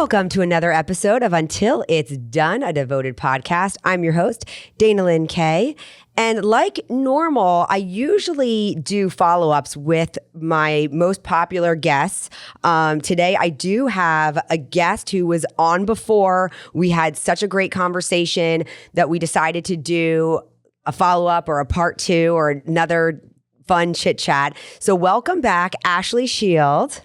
Welcome to another episode of Until It's Done, a devoted podcast. I'm your host, Dana Lynn Kay. And like normal, I usually do follow-ups with my most popular guests. Today, I do have a guest who was on before. We had such a great conversation that we decided to do a follow-up or a part two or another fun chit-chat. So welcome back, Ashley Shield.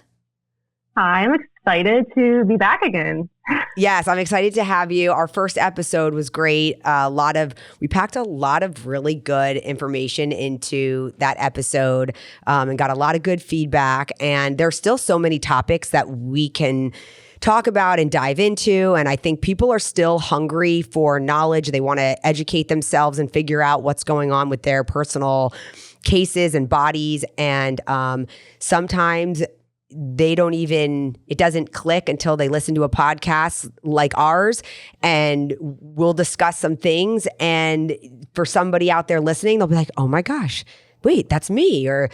Hi, I'm excited to be back again. Yes, I'm excited to have you. Our first episode was great. We packed a lot of really good information into that episode and got a lot of good feedback. And there's still so many topics that we can talk about and dive into. And I think people are still hungry for knowledge. They want to educate themselves and figure out what's going on with their personal cases and bodies. And sometimes it doesn't click until they listen to a podcast like ours, and we'll discuss some things. And for somebody out there listening, they'll be like, oh my gosh, wait, that's me. Or,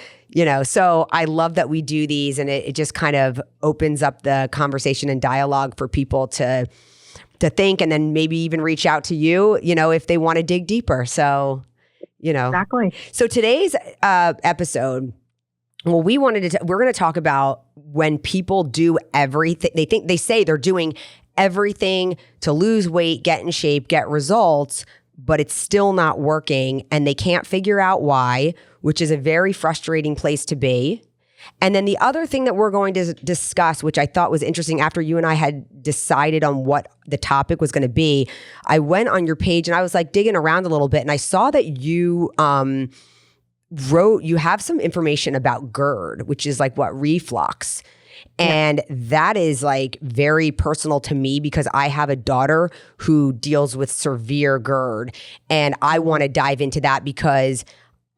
so I love that we do these, and it just kind of opens up the conversation and dialogue for people to think, and then maybe even reach out to you, if they want to dig deeper. So, Exactly. So today's episode, well, we're going to talk about when people do everything. They say they're doing everything to lose weight, get in shape, get results, but it's still not working and they can't figure out why, which is a very frustrating place to be. And then the other thing that we're going to discuss, which I thought was interesting after you and I had decided on what the topic was going to be, I went on your page and I was like digging around a little bit, and I saw that you you have some information about GERD, which is like reflux. And that is like very personal to me because I have a daughter who deals with severe GERD. And I want to dive into that because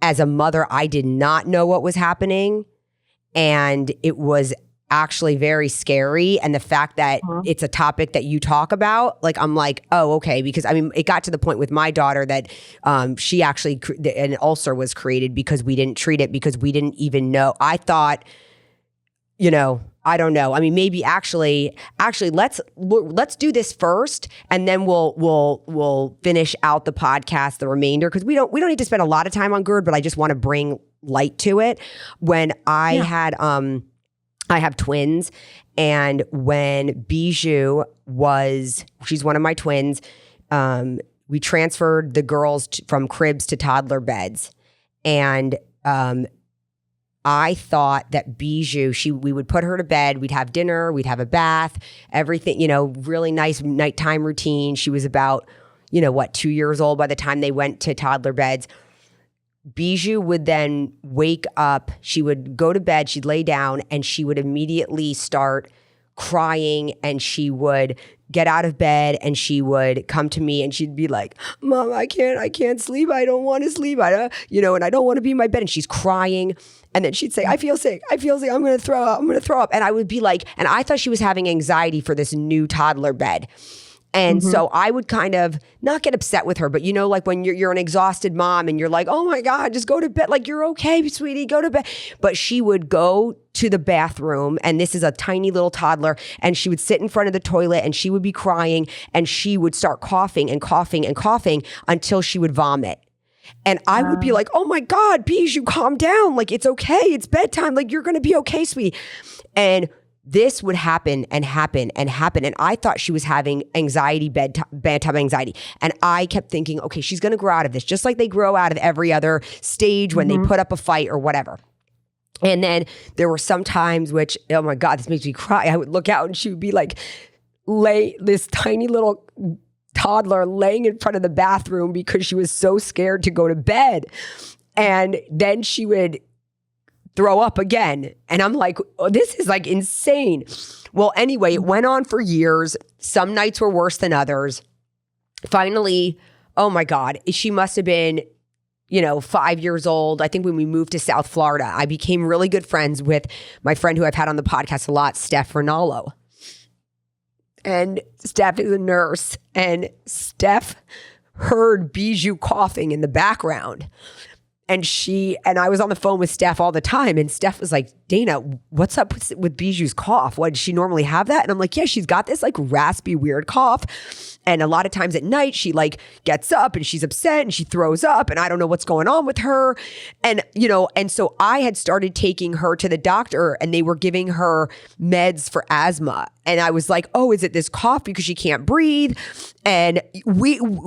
as a mother, I did not know what was happening. And it was actually very scary. And the fact that it's a topic that you talk about, like, I'm like, oh, okay. Because it got to the point with my daughter that she actually, an ulcer was created because we didn't treat it, because we didn't even know. I thought, I don't know. Maybe actually, let's do this first, and then we'll finish out the podcast, the remainder, because we don't need to spend a lot of time on GERD, but I just want to bring light to it. When I had I have twins, and when Bijou she's one of my twins, we transferred the girls from cribs to toddler beds. And I thought that Bijou, we would put her to bed, we'd have dinner, we'd have a bath, everything, really nice nighttime routine. She was about, 2 years old by the time they went to toddler beds. Bijou would then wake up, she would go to bed, she'd lay down, and she would immediately start crying, and she would get out of bed and she would come to me and she'd be like, Mom, I can't sleep. I don't want to sleep. And I don't want to be in my bed. And she's crying. And then she'd say, I feel sick. I'm going to throw up. And I would be like, and I thought she was having anxiety for this new toddler bed. And so I would kind of not get upset with her, but like when you're an exhausted mom and you're like, oh my God, just go to bed. Like, you're okay, sweetie, go to bed. But she would go to the bathroom, and this is a tiny little toddler, and she would sit in front of the toilet and she would be crying and she would start coughing and coughing and coughing until she would vomit. And I would be like, oh my God, Bijou, calm down. Like, it's okay. It's bedtime. Like, you're going to be okay, sweetie. And this would happen and happen and happen. And I thought she was having anxiety, bedtime anxiety. And I kept thinking, okay, she's going to grow out of this, just like they grow out of every other stage when they put up a fight or whatever. And then there were some times which, oh my God, this makes me cry. I would look out and she would be like, this tiny little toddler laying in front of the bathroom because she was so scared to go to bed. And then she would throw up again. And I'm like, oh, this is like insane. Well, anyway, it went on for years. Some nights were worse than others. Finally, oh my God, she must have been, 5 years old. I think when we moved to South Florida, I became really good friends with my friend who I've had on the podcast a lot, Steph Rinaldo. And Steph is a nurse, and Steph heard Bijou coughing in the background. and I was on the phone with Steph all the time, and Steph was like, Dana, what's up with Bijou's cough? What, does she normally have that? And I'm like, yeah, she's got this like raspy, weird cough. And a lot of times at night, she like gets up and she's upset and she throws up and I don't know what's going on with her. And, and so I had started taking her to the doctor and they were giving her meds for asthma. And I was like, oh, is it this cough because she can't breathe? And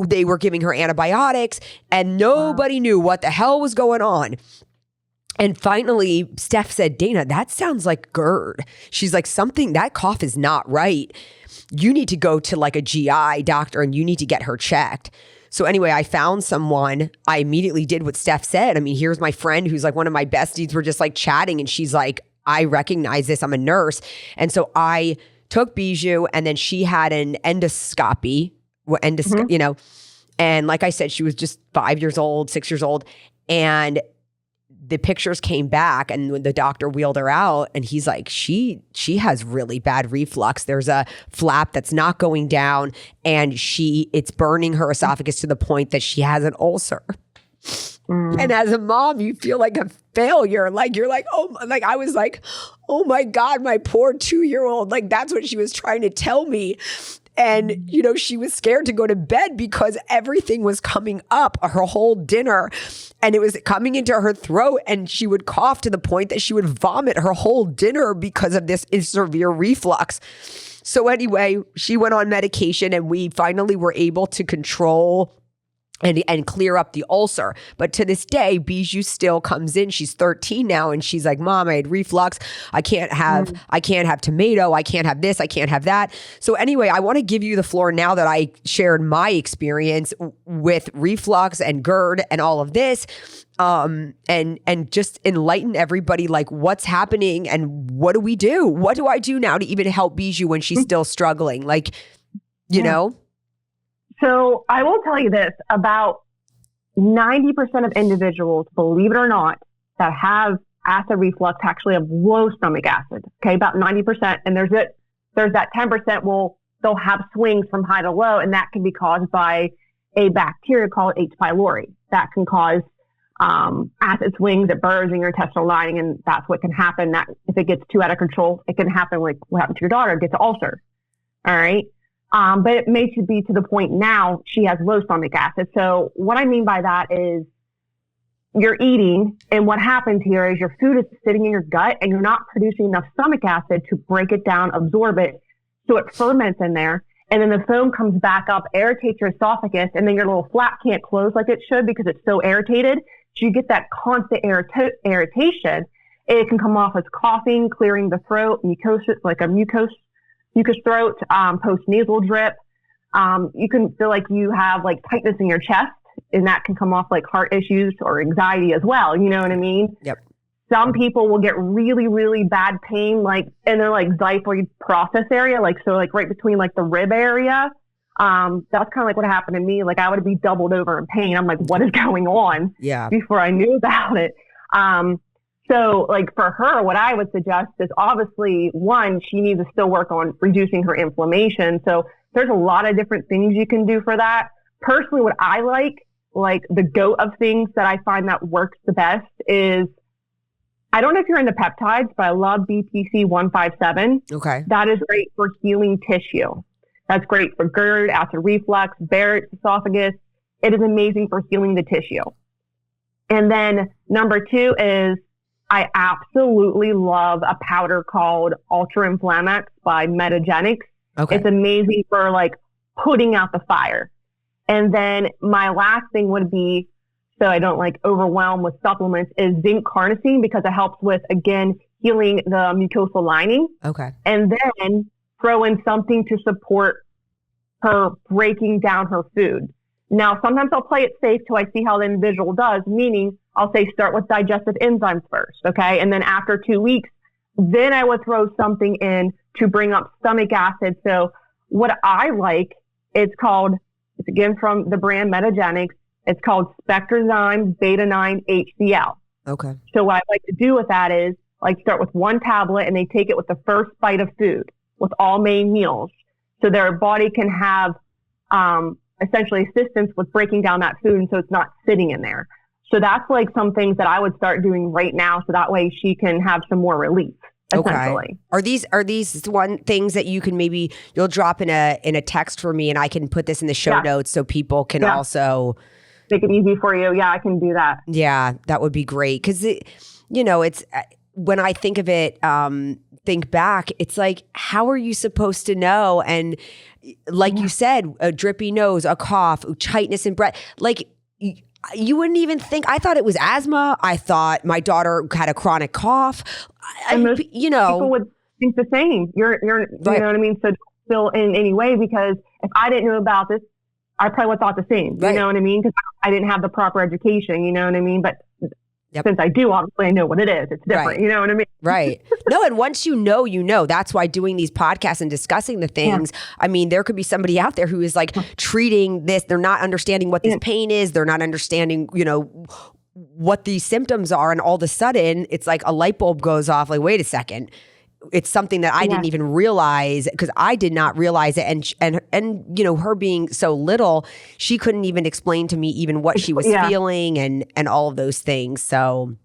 they were giving her antibiotics and nobody knew what the hell was going on. And finally, Steph said, Dana, that sounds like GERD. She's like, that cough is not right. You need to go to like a GI doctor and you need to get her checked. So anyway, I found someone. I immediately did what Steph said. I mean, here's my friend who's like one of my besties. We're just like chatting and she's like, I recognize this. I'm a nurse. And so I took Bijou and then she had an endoscopy, and like I said, she was just 5 years old, 6 years old. And the pictures came back and when the doctor wheeled her out and he's like, she has really bad reflux. There's a flap that's not going down and it's burning her esophagus to the point that she has an ulcer. And as a mom, you feel like a failure. Like you're like, oh, like I was like, oh my God, my poor 2-year-old. Like that's what she was trying to tell me. And, she was scared to go to bed because everything was coming up her whole dinner and it was coming into her throat and she would cough to the point that she would vomit her whole dinner because of this severe reflux. So anyway, she went on medication and we finally were able to control and clear up the ulcer. But to this day, Bijou still comes in. She's 13 now. And she's like, Mom, I had reflux. I can't have tomato. I can't have this. I can't have that. So anyway, I want to give you the floor now that I shared my experience with reflux and GERD and all of this. And just enlighten everybody like what's happening and what do we do? What do I do now to even help Bijou when she's still struggling? Like, you know? So I will tell you this, about 90% of individuals, believe it or not, that have acid reflux actually have low stomach acid. Okay, about 90%. And there's that 10% they'll have swings from high to low, and that can be caused by a bacteria called H. pylori. That can cause acid swings that burrows in your intestinal lining, and that's what can happen. That if it gets too out of control, it can happen like what happened to your daughter, gets an ulcer. All right. But it may be to the point now she has low stomach acid. So what I mean by that is you're eating and what happens here is your food is sitting in your gut and you're not producing enough stomach acid to break it down, absorb it. So it ferments in there and then the foam comes back up, irritates your esophagus, and then your little flap can't close like it should because it's so irritated. So you get that constant irritation. It can come off as coughing, clearing the throat, mucosis, like a mucus throat, post-nasal drip. You can feel like you have like tightness in your chest, and that can come off like heart issues or anxiety as well. You know what I mean? Yep. Some people will get really, really bad pain, like in their like xiphoid process area, like so like right between like the rib area. That's kind of like what happened to me. Like I would be doubled over in pain. I'm like, what is going on? Yeah. Before I knew about it. So like for her, what I would suggest is obviously one, she needs to still work on reducing her inflammation. So there's a lot of different things you can do for that. Personally, what I like the GOAT of things that I find that works the best is, I don't know if you're into peptides, but I love BPC 157. Okay. That is great for healing tissue. That's great for GERD, acid reflux, Barrett's esophagus. It is amazing for healing the tissue. And then number 2 is, I absolutely love a powder called Ultra Inflammax by Metagenics. Okay. It's amazing for like putting out the fire. And then my last thing would be, so I don't like overwhelm with supplements, is zinc carnosine because it helps with, again, healing the mucosal lining. Okay. And then throw in something to support her breaking down her food. Now, sometimes I'll play it safe till I see how the individual does, meaning I'll say start with digestive enzymes first, okay? And then after 2 weeks, then I would throw something in to bring up stomach acid. So what I like, it's again from the brand Metagenics, it's called Spectrazyme Beta-9 HCl. Okay. So what I like to do with that is like start with one tablet and they take it with the first bite of food with all main meals. So their body can have essentially assistance with breaking down that food, and so it's not sitting in there. So that's like some things that I would start doing right now. So that way she can have some more relief. Essentially. Okay. Are these one things that you can maybe you'll drop in a text for me and I can put this in the show notes so people can also make it easy for you. Yeah, I can do that. Yeah, that would be great. Cause it's when I think of it, think back, it's like, how are you supposed to know? And like you said, a drippy nose, a cough, tightness in breath, like you wouldn't even think. I thought it was asthma. I thought my daughter had a chronic cough. People would think the same. You're right. You know what I mean? So don't feel in any way, because if I didn't know about this, I probably would have thought the same. You know what I mean? Because I didn't have the proper education. You know what I mean? But since I do, obviously I know what it is. It's different. Right. You know what I mean? Right. No, and once you know. That's why doing these podcasts and discussing the things, I mean, there could be somebody out there who is like treating this. They're not understanding what this pain is. They're not understanding, what these symptoms are. And all of a sudden, it's like a light bulb goes off. Like, wait a second. It's something that I didn't even realize, because I did not realize it. And her being so little, she couldn't even explain to me even what she was feeling and all of those things. So.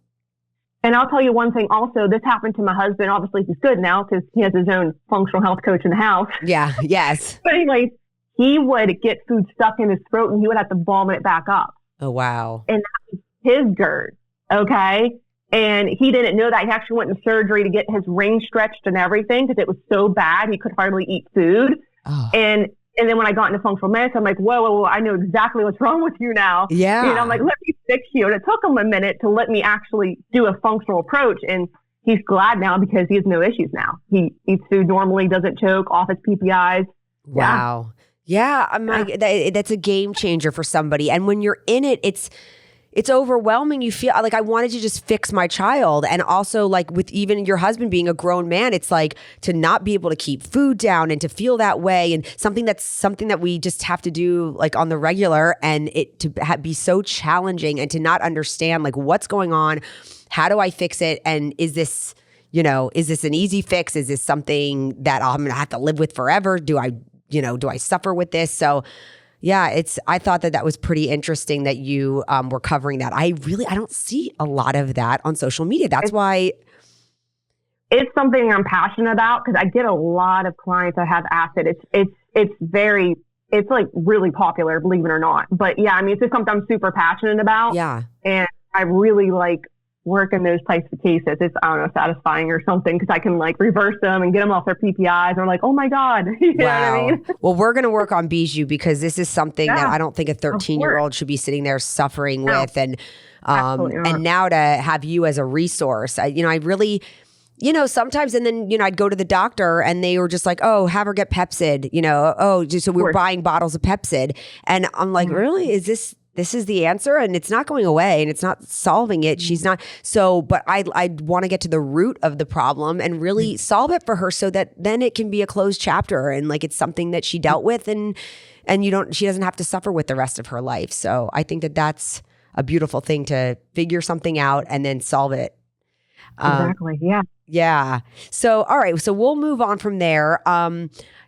And I'll tell you one thing also, this happened to my husband. Obviously he's good now because he has his own functional health coach in the house. Yeah. Yes. But anyways, he would get food stuck in his throat and he would have to vomit it back up. Oh, wow. And that was his GERD. Okay. And he didn't know that. He actually went in surgery to get his range stretched and everything because it was so bad he could hardly eat food. Oh. And then when I got into functional medicine, I'm like, whoa, I know exactly what's wrong with you now. Yeah. I'm like, let me fix you. And it took him a minute to let me actually do a functional approach. And he's glad now because he has no issues now. He eats food normally, doesn't choke, off his PPIs. Wow. Yeah. I'm like, that's a game changer for somebody. And when you're in it, it's overwhelming. You feel like I wanted to just fix my child. And also like with even your husband being a grown man, it's like to not be able to keep food down and to feel that way, and something that we just have to do like on the regular, and it to be so challenging and to not understand like what's going on. How do I fix it? And is this an easy fix? Is this something that I'm going to have to live with forever? Do I suffer with this? So yeah, I thought that was pretty interesting that you were covering that. I don't see a lot of that on social media. That's why. It's something I'm passionate about because I get a lot of clients that have acid. It's like really popular, believe it or not. But yeah, I mean, it's just something I'm super passionate about. Yeah. And I really like work in those types of cases. It's, I don't know, satisfying or something because I can like reverse them and get them off their PPIs. Or like, oh my God. You know what I mean? Well, we're going to work on Bijou because this is something that I don't think a 13-year-old should be sitting there suffering with. And now to have you as a resource, I really, sometimes, and then, I'd go to the doctor and they were just like, oh, have her get Pepsid, so we were buying bottles of Pepsid. And I'm like, really? Is this is the answer? And it's not going away and it's not solving it. She's not. So, but I want to get to the root of the problem and really solve it for her so that then it can be a closed chapter and like it's something that she dealt with and she doesn't have to suffer with the rest of her life. So I think that that's a beautiful thing to figure something out and then solve it. Exactly. Yeah. Yeah. So, all right. So we'll move on from there.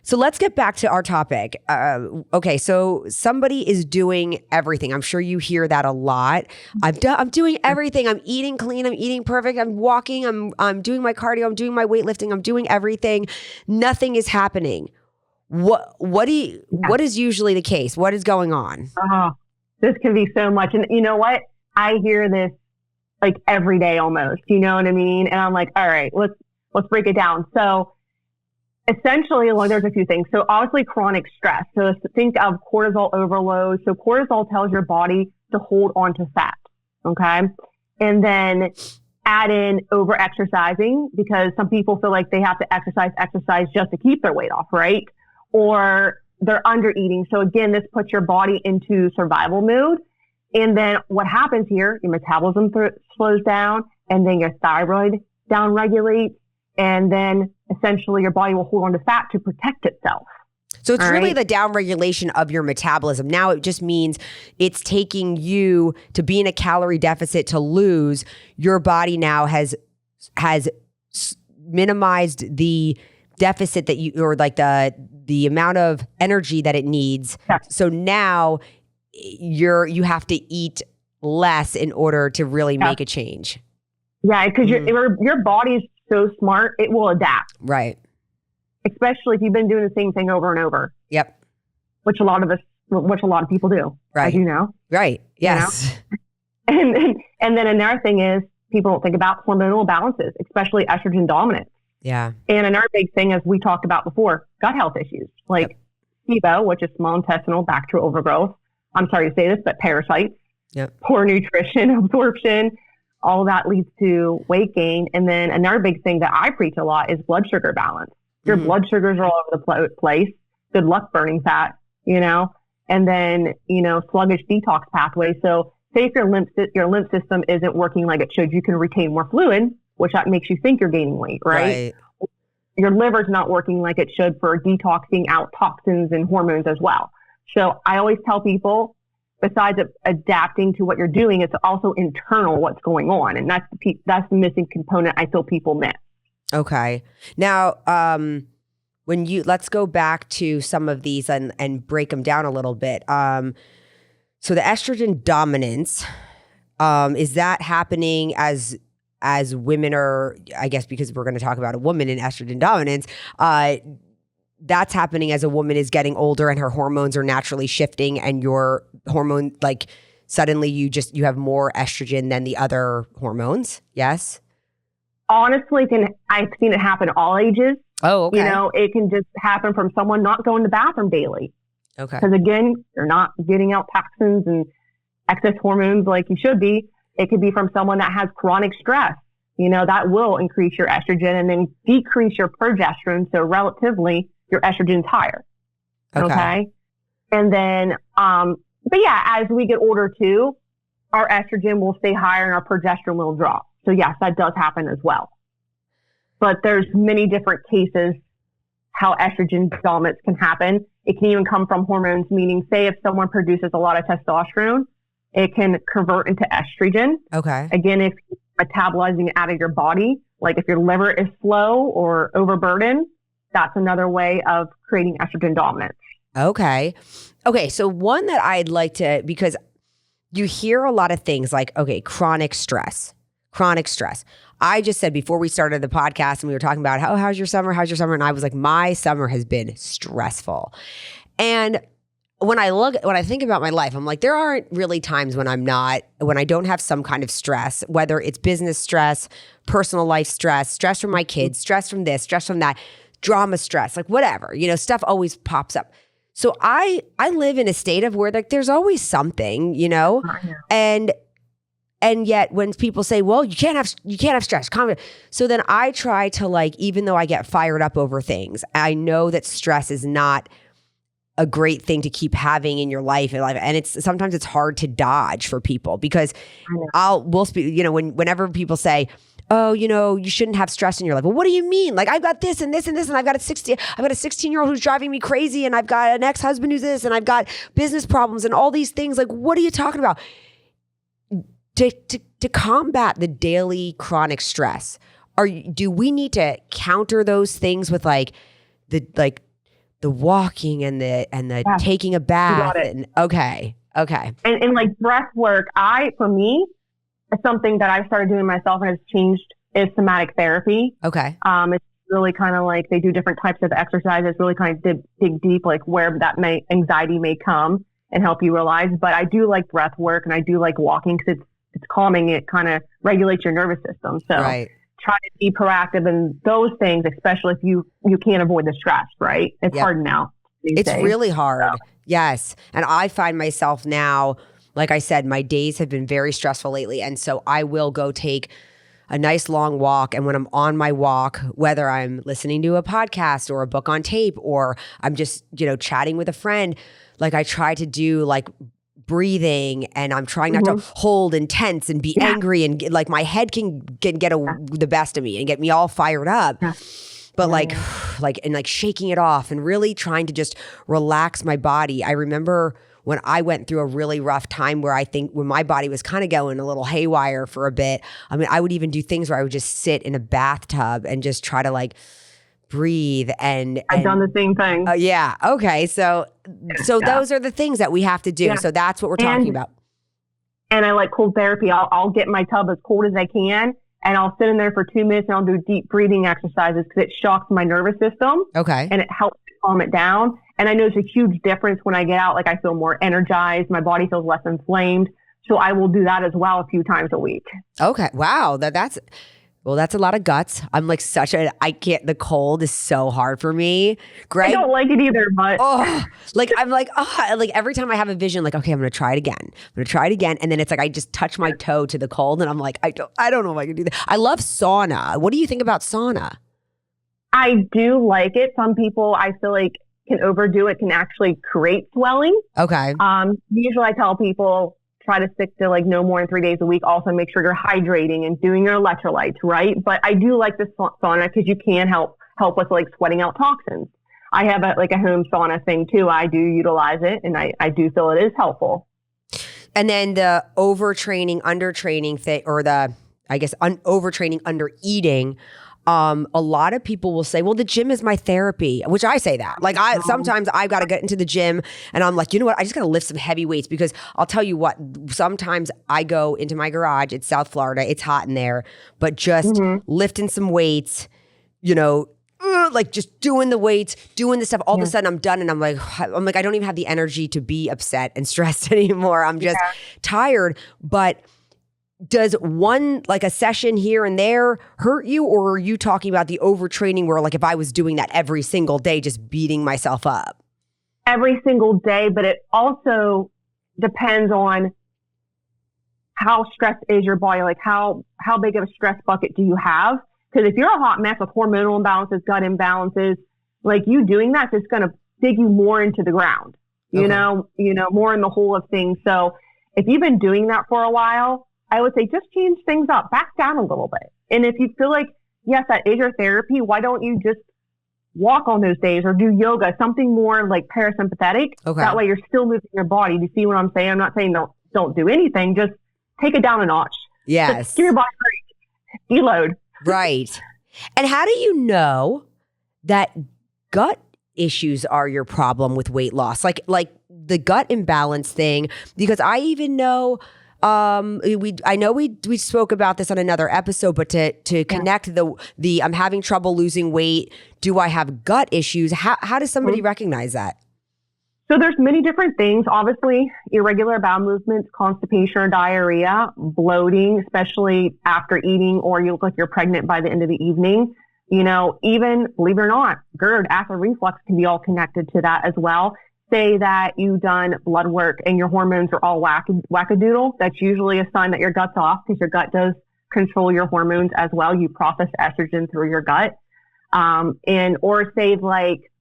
So let's get back to our topic. Okay. So somebody is doing everything. I'm sure you hear that a lot. I'm doing everything. I'm eating clean. I'm eating perfect. I'm walking. I'm doing my cardio. I'm doing my weightlifting. I'm doing everything. Nothing is happening. What is usually the case? What is going on? Oh, this can be so much. And you know what? I hear this like every day almost, you know what I mean? And I'm like, all right, let's break it down. So essentially, there's a few things. So obviously chronic stress. So think of cortisol overload. So cortisol tells your body to hold on to fat. Okay. And then add in over exercising because some people feel like they have to exercise just to keep their weight off, right? Or they're under eating. So again, this puts your body into survival mode. And then what happens here, your metabolism slows down and then your thyroid downregulates. And then essentially your body will hold on to fat to protect itself. So it's really the downregulation of your metabolism. Now it just means it's taking you to be in a calorie deficit to lose. Your body now has minimized the deficit that or like the amount of energy that it needs. Yeah. So now you have to eat less in order to really make a change. Yeah, because your body's so smart, it will adapt. Right. Especially if you've been doing the same thing over and over. Yep. Which a lot of people do. Right. As you know. Right. Yes. You know? And then another thing is people don't think about hormonal imbalances, especially estrogen dominance. Yeah. And another big thing, as we talked about before, gut health issues like SIBO, which is small intestinal bacterial overgrowth. I'm sorry to say this, but parasites, poor nutrition, absorption, all that leads to weight gain. And then another big thing that I preach a lot is blood sugar balance. Your blood sugars are all over the place. Good luck burning fat, you know, and then, you know, sluggish detox pathways. So say if your lymph system isn't working like it should, you can retain more fluid, which that makes you think you're gaining weight, right? Your liver's not working like it should for detoxing out toxins and hormones as well. So I always tell people, besides adapting to what you're doing, it's also internal what's going on. And that's the missing component I feel people miss. Okay. Now, let's go back to some of these and break them down a little bit. So the estrogen dominance, is that happening as women are, I guess, because we're going to talk about a woman in estrogen dominance, that's happening as a woman is getting older and her hormones are naturally shifting and your hormone, like suddenly you have more estrogen than the other hormones. Yes. Honestly, I've seen it happen all ages. Oh, okay. You know, it can just happen from someone not going to the bathroom daily. Okay. Because again, you're not getting out toxins and excess hormones like you should be. It could be from someone that has chronic stress. You know, that will increase your estrogen and then decrease your progesterone. So relatively, your estrogen's higher. Okay. And then, but yeah, as we get older too, our estrogen will stay higher and our progesterone will drop. So yes, that does happen as well. But there's many different cases how estrogen dominance can happen. It can even come from hormones, meaning say if someone produces a lot of testosterone, it can convert into estrogen. Okay. Again, if you're metabolizing it out of your body, like if your liver is slow or overburdened, that's another way of creating estrogen dominance. Okay. Okay. So one that I'd like to, because you hear a lot of things like, okay, chronic stress. I just said before we started the podcast and we were talking about how's your summer? And I was like, my summer has been stressful. And when I think about my life, I'm like, there aren't really times when I don't have some kind of stress, whether it's business stress, personal life stress from my kids, stress from this, stress from that, drama stress, like whatever, you know, stuff always pops up. So I live in a state of where like there's always something, you know, and yet when people say, well, you can't have stress, so then I try to like, even though I get fired up over things, I know that stress is not a great thing to keep having in your life. And sometimes it's hard to dodge for people because we'll speak, you know, whenever people say, oh, you know, you shouldn't have stress in your life. Well, what do you mean? Like I've got this and this and this, and I've got a 16-year-old who's driving me crazy, and I've got an ex-husband who's this, and I've got business problems and all these things. Like, what are you talking about? To combat the daily chronic stress, do we need to counter those things with the walking and the taking a bath? Okay. And like breath work, for me, it's something that I started doing myself and has changed is somatic therapy. Okay. It's really kind of like they do different types of exercises, really kind of dig deep, like where that anxiety may come and help you realize. But I do like breath work and I do like walking because it's calming. It kind of regulates your nervous system. So try to be proactive in those things, especially if you can't avoid the stress, right? It's hard now. It's really hard. So. Yes. And I find myself now, like I said, my days have been very stressful lately. And so I will go take a nice long walk. And when I'm on my walk, whether I'm listening to a podcast or a book on tape, or I'm just, you know, chatting with a friend, like I try to do like breathing, and I'm trying not to hold and tense and be angry, and like my head can get the best of me and get me all fired up. But like shaking it off and really trying to just relax my body. I remember when I went through a really rough time where I think when my body was kind of going a little haywire for a bit, I mean, I would even do things where I would just sit in a bathtub and just try to like breathe. And I've done the same thing. Yeah. Okay. So those are the things that we have to do. Yeah. So that's what we're talking about. and I like cold therapy. I'll get my tub as cold as I can, and I'll sit in there for 2 minutes, and I'll do deep breathing exercises because it shocks my nervous system. Okay. And it helps calm it down. And I notice a huge difference when I get out. Like I feel more energized. My body feels less inflamed. So I will do that as well a few times a week. Okay. Wow. That's a lot of guts. I'm like the cold is so hard for me. Greg, I don't like it either, but I'm like every time I have a vision, like, okay, I'm going to try it again. And then it's like, I just touch my toe to the cold and I'm like, I don't know if I can do that. I love sauna. What do you think about sauna? I do like it. Some people I feel like can overdo it, can actually create swelling. Okay. Usually I tell people, try to stick to like no more than 3 days a week. Also make sure you're hydrating and doing your electrolytes, right? But I do like the sauna because you can help with like sweating out toxins. I have a home sauna thing too. I do utilize it and I do feel it is helpful. And then the overtraining, undertraining thing, or overtraining, under eating. A lot of people will say, well, the gym is my therapy, which I say that. Like sometimes I've got to get into the gym and I'm like, you know what? I just got to lift some heavy weights because I'll tell you what, sometimes I go into my garage. It's South Florida. It's hot in there, but just lifting some weights, like just doing the weights, doing the stuff. All of a sudden I'm done and I'm like, I don't even have the energy to be upset and stressed anymore. I'm just tired. But does one, like a session here and there, hurt you? Or are you talking about the overtraining where like if I was doing that every single day, just beating myself up? Every single day, but it also depends on how stressed is your body. Like how big of a stress bucket do you have? Because if you're a hot mess with hormonal imbalances, gut imbalances, like you doing that's just going to dig you more into the ground, you know, more in the hole of things. So if you've been doing that for a while, I would say just change things up, back down a little bit. And if you feel like, yes, that is your therapy, why don't you just walk on those days or do yoga, something more like parasympathetic? Okay. That way you're still moving your body. Do you see what I'm saying? I'm not saying don't do anything, just take it down a notch. Yes. Just give your body a break. Deload. Right. And how do you know that gut issues are your problem with weight loss? Like the gut imbalance thing, because I even know I know we spoke about this on another episode, but to connect the I'm having trouble losing weight, do I have gut issues? How does somebody recognize that? So there's many different things. Obviously, irregular bowel movements, constipation or diarrhea, bloating, especially after eating, or you look like you're pregnant by the end of the evening. Even, believe it or not, GERD, acid reflux can be all connected to that as well. Say that you've done blood work and your hormones are all wackadoodle. That's usually a sign that your gut's off because your gut does control your hormones as well. You process estrogen through your gut. Or say like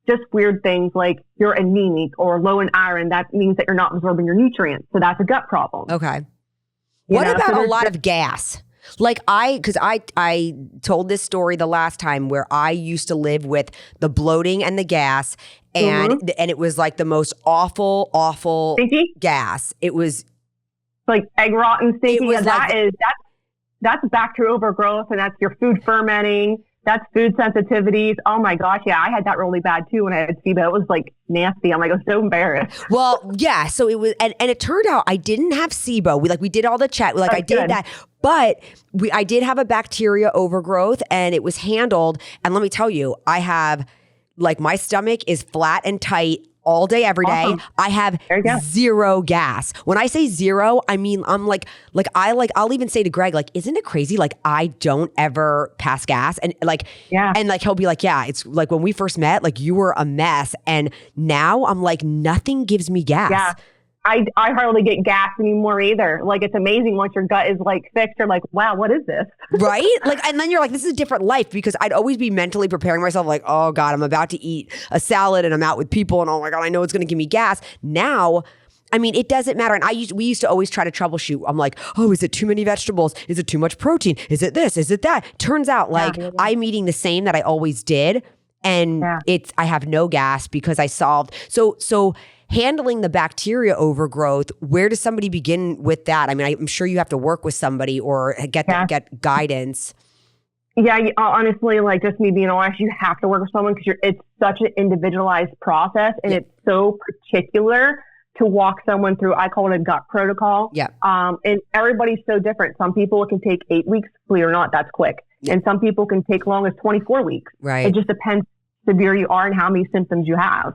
just weird things like you're anemic or low in iron. That means that you're not absorbing your nutrients. So that's a gut problem. Okay. What about a lot of gas? Like because I told this story the last time where I used to live with the bloating and the gas, and it was like the most awful stinky gas. It was like egg rotten stinky. That's bacterial overgrowth, and that's your food fermenting. That's food sensitivities. Oh my gosh, yeah, I had that really bad too when I had SIBO. It was like nasty. I'm like, I was so embarrassed. Well, yeah. So it was, and it turned out I didn't have SIBO. We did all the chat. I did that, but I did have a bacteria overgrowth, and it was handled. And let me tell you, I have my stomach is flat and tight all day, every day. Awesome. I have zero gas. When I say zero, I mean, I'm I'll even say to Greg, isn't it crazy? I don't ever pass gas. And he'll be like, yeah, it's like when we first met, you were a mess. And now I'm like, nothing gives me gas. Yeah. I hardly get gas anymore either. It's amazing once your gut is fixed. You're like, wow, what is this? Right? And then you're like, this is a different life, because I'd always be mentally preparing myself oh God, I'm about to eat a salad and I'm out with people and oh my God, I know it's going to give me gas. Now, I mean, it doesn't matter. And we used to always try to troubleshoot. I'm like, oh, is it too many vegetables? Is it too much protein? Is it this? Is it that? Turns out I'm eating the same that I always did. And I have no gas because I solved. So handling the bacteria overgrowth, where does somebody begin with that? I mean, I'm sure you have to work with somebody or get guidance. Yeah, honestly, just me being honest, you have to work with someone because it's such an individualized process and it's so particular to walk someone through, I call it a gut protocol. Yeah. And everybody's so different. Some people it can take 8 weeks, believe it or not, that's quick. Yeah. And some people can take long as 24 weeks. Right. It just depends how severe you are and how many symptoms you have.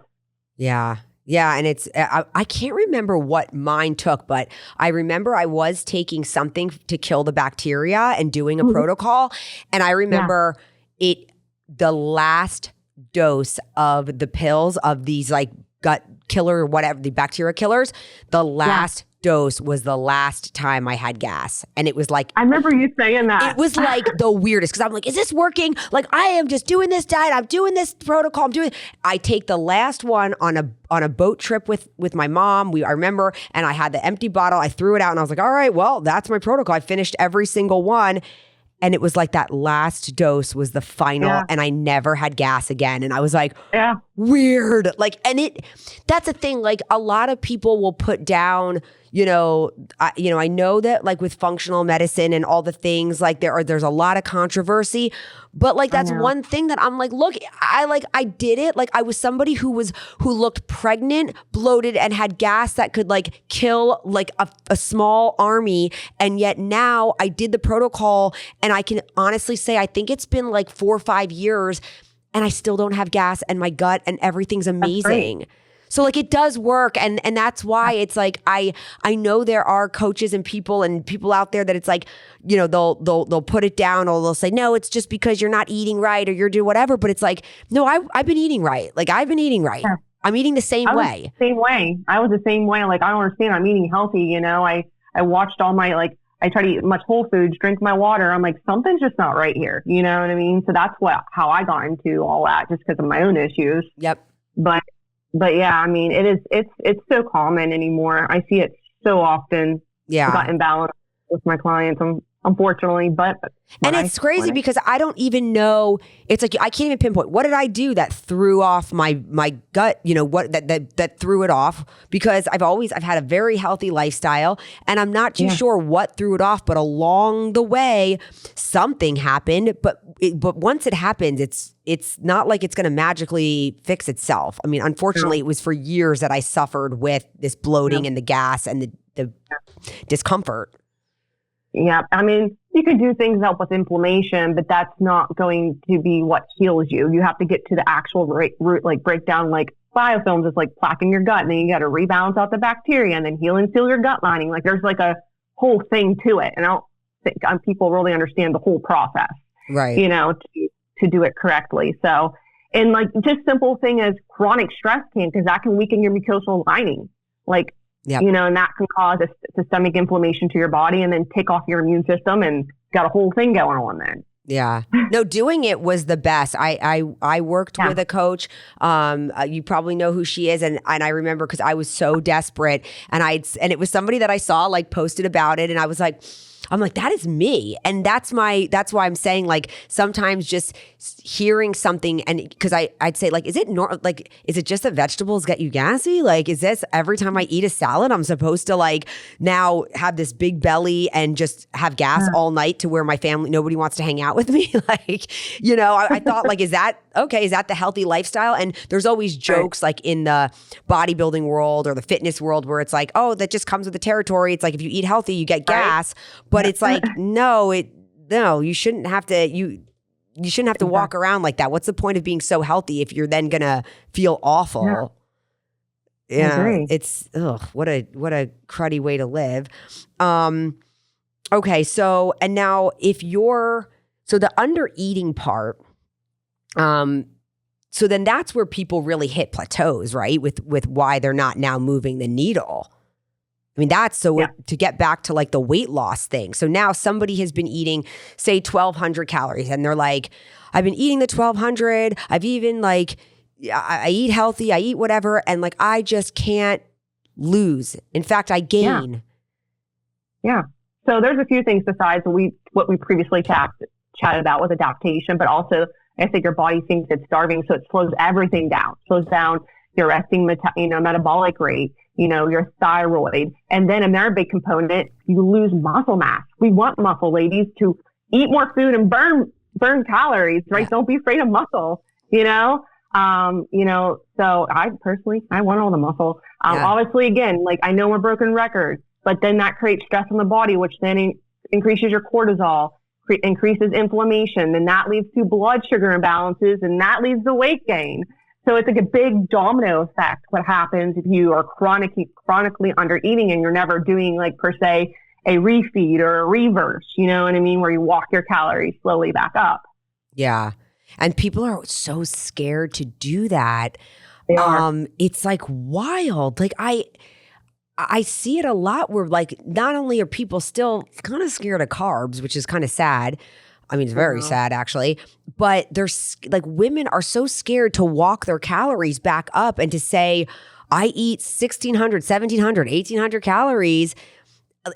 Yeah. Yeah. And it's, I can't remember what mine took, but I remember I was taking something to kill the bacteria and doing a protocol. And I remember the last dose of the pills of these like gut killer, whatever, the bacteria killers, the last dose was the last time I had gas. And it was like, I remember you saying that. It was like the weirdest because I'm like, is this working? Like I am just doing this diet. I'm doing this protocol. I take the last one on a boat trip with my mom. I remember, and I had the empty bottle. I threw it out and I was like, all right, well, that's my protocol. I finished every single one. And it was like that last dose was the final and I never had gas again. And I was like, weird. Like, and that's the thing, like a lot of people will put down, I know that like with functional medicine and all the things, like there's a lot of controversy, but like that's one thing that I'm like, look, I did it. Like I was somebody who looked pregnant, bloated, and had gas that could like kill like a small army. And yet now I did the protocol and I can honestly say, I think it's been like 4 or 5 years and I still don't have gas and my gut and everything's amazing. So like it does work. And that's why it's like, I know there are coaches and people out there that it's like, they'll put it down or they'll say, no, it's just because you're not eating right or you're doing whatever. But it's like, no, I've been eating right. Like I've been eating right. Yeah. I'm eating the same way. Same way. I was the same way. Like, I don't understand. I'm eating healthy. I watched all my, like, I try to eat much whole foods, drink my water. I'm like, something's just not right here. You know what I mean? So that's how I got into all that, just because of my own issues. Yep. But yeah, I mean, it's so common anymore. I see it so often. Yeah. I got imbalance with my clients, unfortunately, and it's crazy because I don't even know. It's like, I can't even pinpoint what did I do that threw off my gut, what that threw it off, because I've had a very healthy lifestyle and I'm not too sure what threw it off, but along the way something happened, but once it happens, it's not like it's going to magically fix itself. I mean, unfortunately, it was for years that I suffered with this bloating and the gas and the discomfort. Yeah. I mean, you can do things to help with inflammation, but that's not going to be what heals you. You have to get to the actual root, like break down like biofilms is like plaque in your gut. And then you got to rebalance out the bacteria and then heal and seal your gut lining. Like there's like a whole thing to it. And I don't think people really understand the whole process, right? To do it correctly. So, and like just simple thing as chronic stress because that can weaken your mucosal lining. Like, and that can cause a systemic inflammation to your body and then take off your immune system and got a whole thing going on then. Yeah. No, doing it was the best. I worked with a coach. You probably know who she is. And I remember because I was so desperate and it was somebody that I saw like posted about it. And I was like, that is me. And that's why I'm saying like sometimes just hearing something and because I'd say like, is it just that vegetables get you gassy? Like, is this every time I eat a salad, I'm supposed to like now have this big belly and just have gas all night to where my family, nobody wants to hang out with me? Like, I thought like, is that the healthy lifestyle? And there's always jokes like in the bodybuilding world or the fitness world where it's like, oh, that just comes with the territory. It's like, if you eat healthy, you get gas. But it's like, no, you shouldn't have to, you shouldn't have to walk around like that. What's the point of being so healthy if you're then going to feel awful? Yeah. It's, what a cruddy way to live. Okay. So, and now so the under eating part, so then that's where people really hit plateaus, right? With why they're not now moving the needle. I mean, that's to get back to like the weight loss thing. So now somebody has been eating, say 1,200 calories and they're like, I've been eating the 1,200. I've even like, I eat healthy, I eat whatever. And like, I just can't lose. In fact, I gain. Yeah. So there's a few things besides what we previously chatted about with adaptation, but also I think your body thinks it's starving. So it slows everything down, slows down your resting, metabolic rate, your thyroid. And then another big component, you lose muscle mass. We want muscle, ladies, to eat more food and burn calories, right? Yeah. Don't be afraid of muscle, So I personally, I want all the muscle. Obviously, again, like I know we're broken record, but then that creates stress on the body, which then increases your cortisol, increases inflammation, then that leads to blood sugar imbalances, and that leads to weight gain. So it's like a big domino effect. What happens if you are chronically under eating and you're never doing like per se a refeed or a reverse, you know what I mean? Where you walk your calories slowly back up. Yeah. And people are so scared to do that. They are. It's like wild. Like I see it a lot where like not only are people still kind of scared of carbs, which is kind of sad. I mean, it's very sad actually, but there's like women are so scared to walk their calories back up and to say, I eat 1,600, 1,700, 1,800 calories.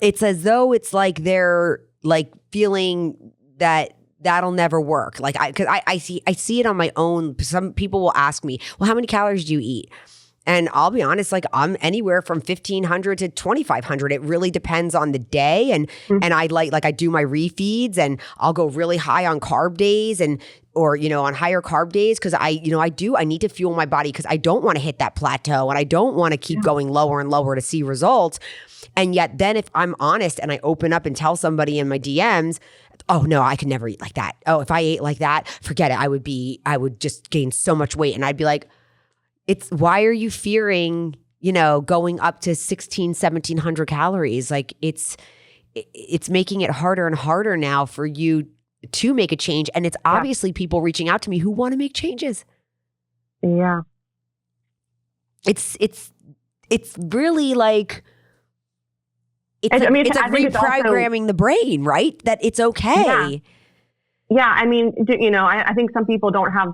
It's as though it's like they're like feeling that that'll never work. Like I see it on my own. Some people will ask me, well, how many calories do you eat? And I'll be honest, like I'm anywhere from 1,500 to 2,500. It really depends on the day. And I like I do my refeeds and I'll go really high on carb days or, you know, on higher carb days. Cause I need to fuel my body because I don't want to hit that plateau and I don't want to keep going lower and lower to see results. And yet then if I'm honest and I open up and tell somebody in my DMs, oh no, I could never eat like that. Oh, if I ate like that, forget it. I would just gain so much weight. And I'd be like, why are you fearing, you know, going up to 1,700 calories? Like it's making it harder and harder now for you to make a change. And it's obviously people reaching out to me who want to make changes. Yeah. It's really like, it's like reprogramming the brain, right? That it's okay. Yeah. I mean, you know, I think some people don't have,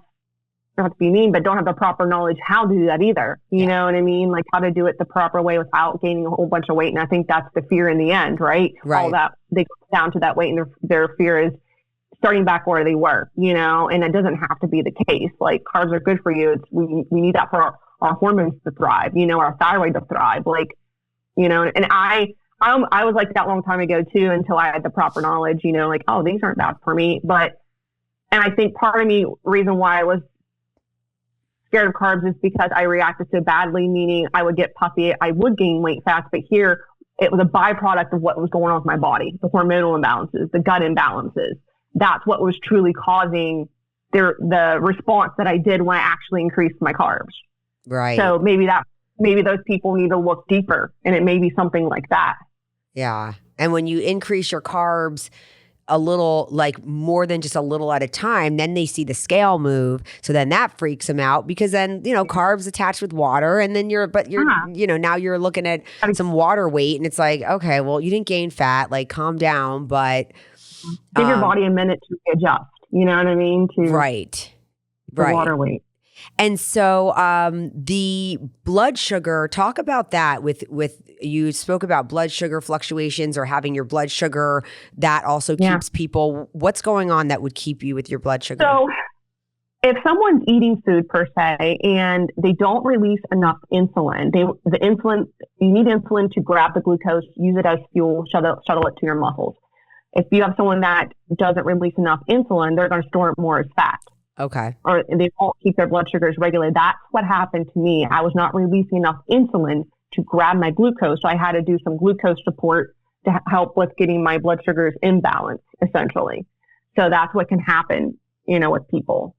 not to be mean, but don't have the proper knowledge how to do that either. You know what I mean? Like how to do it the proper way without gaining a whole bunch of weight. And I think that's the fear in the end, right? All that they go down to that weight and their fear is starting back where they were, you know, and it doesn't have to be the case. Like carbs are good for you. We need that for our hormones to thrive, you know, our thyroid to thrive. Like, you know, and I was like that a long time ago too, until I had the proper knowledge, you know, like, oh, these aren't bad for me. And I think part of me, reason why I was scared of carbs is because I reacted so badly, meaning I would get puffy, I would gain weight fast, but here it was a byproduct of what was going on with my body, the hormonal imbalances, the gut imbalances. That's what was truly causing the response that I did when I actually increased my carbs. Right. So maybe those people need to look deeper, and it may be something like that. Yeah. And when you increase your carbs a little, like more than just a little at a time, then they see the scale move. So then that freaks them out because then, you know, carbs attached with water and then you know, now you're looking at some water weight and it's like, okay, well, you didn't gain fat, like calm down, but give your body a minute to adjust, you know what I mean? Right. Water weight. And so the blood sugar, talk about that with you spoke about blood sugar fluctuations or having your blood sugar that also keeps people. What's going on that would keep you with your blood sugar? So if someone's eating food per se and they don't release enough insulin, you need insulin to grab the glucose, use it as fuel, shuttle it to your muscles. If you have someone that doesn't release enough insulin, they're going to store it more as fat. Okay. Or they won't keep their blood sugars regulated. That's what happened to me. I was not releasing enough insulin to grab my glucose. So I had to do some glucose support to help with getting my blood sugars in balance, essentially. So that's what can happen, you know, with people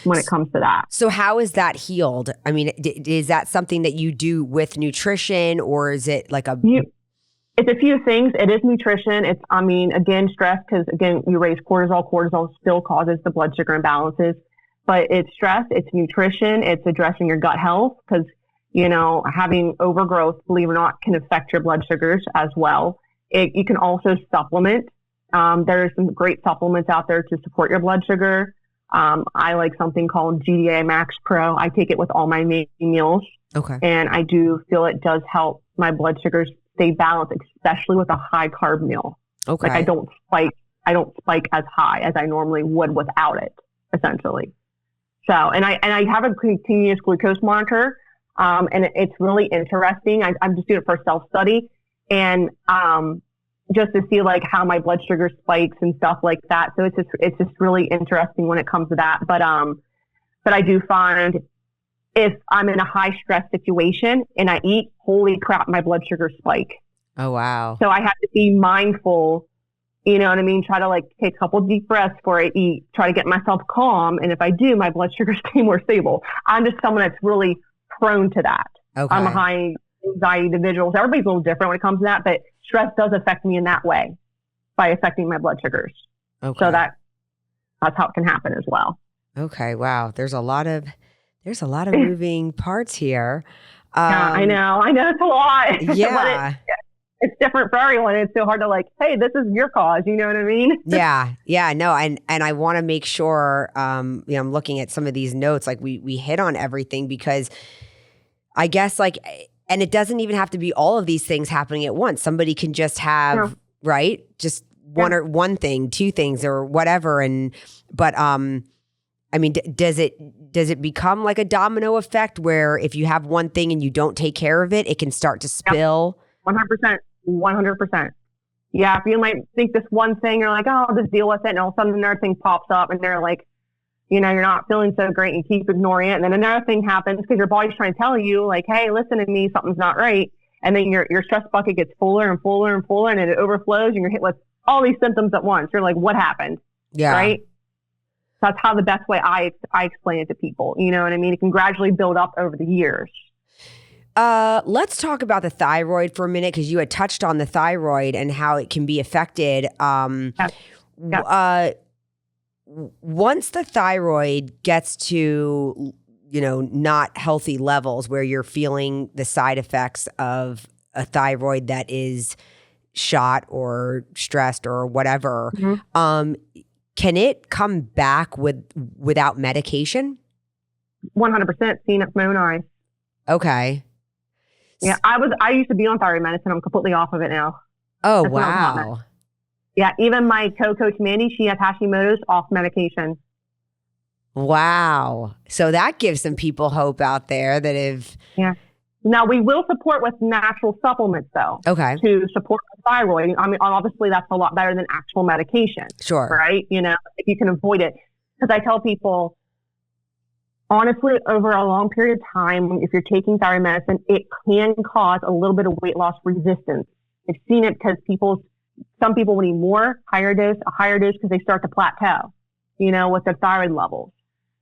when it comes to that. So how is that healed? I mean, is that something that you do with nutrition or is it like it's a few things. It is nutrition. It's, I mean, again, stress, because again, you raise cortisol. Cortisol still causes the blood sugar imbalances, but it's stress, it's nutrition, it's addressing your gut health, because, you know, having overgrowth, believe it or not, can affect your blood sugars as well. You can also supplement. There's some great supplements out there to support your blood sugar. I like something called GDA Max Pro. I take it with all my main meals. Okay. And I do feel it does help my blood sugars stay balanced, especially with a high carb meal. Okay. Like I don't spike as high as I normally would without it, essentially. So, and I have a continuous glucose monitor. And it's really interesting. I'm just doing it for self-study and, just to see like how my blood sugar spikes and stuff like that. So it's just really interesting when it comes to that. But I do find if I'm in a high stress situation and I eat, holy crap, my blood sugar spike. Oh, wow. So I have to be mindful, you know what I mean? Try to like take a couple deep breaths before I eat, try to get myself calm. And if I do, my blood sugar stay more stable. I'm just someone that's really prone to that. Okay. I'm a high anxiety individual. So everybody's a little different when it comes to that, but stress does affect me in that way by affecting my blood sugars. Okay. So that's how it can happen as well. Okay. Wow. There's a lot of moving parts here. Yeah, I know it's a lot. Yeah. But it's different for everyone. It's so hard to like, hey, this is your cause. You know what I mean? Yeah. Yeah. No. And I want to make sure, I'm looking at some of these notes, like we hit on everything, because I guess like, and it doesn't even have to be all of these things happening at once. Somebody can just have, right? Just one thing, two things or whatever. But I mean, does it become like a domino effect where if you have one thing and you don't take care of it, it can start to spill? 100%. Yeah. If you might think this one thing, you're like, oh, I'll just deal with it. And all of a sudden another thing pops up and they're like, you know, you're not feeling so great and you keep ignoring it. And then another thing happens because your body's trying to tell you like, hey, listen to me, something's not right. And then your stress bucket gets fuller and fuller and fuller and it overflows and you're hit with all these symptoms at once. You're like, what happened? Yeah. Right. So that's how the best way I explain it to people. You know what I mean? It can gradually build up over the years. Let's talk about the thyroid for a minute, because you had touched on the thyroid and how it can be affected. Once the thyroid gets to, not healthy levels where you're feeling the side effects of a thyroid that is shot or stressed or whatever, can it come back without medication? 100%. Seen it with my own eyes. Okay. Yeah, I used to be on thyroid medicine. I'm completely off of it now. Oh, That's wow. Yeah, even my co-coach Mandy, she has Hashimoto's, off medication. Wow. So that gives some people hope out there that if... Yeah. Now, we will support with natural supplements, though. Okay. To support the thyroid. I mean, obviously, that's a lot better than actual medication. Sure. Right? You know, if you can avoid it. Because I tell people, honestly, over a long period of time, if you're taking thyroid medicine, it can cause a little bit of weight loss resistance. I've seen it because some people will need a higher dose because they start to plateau, with their thyroid levels.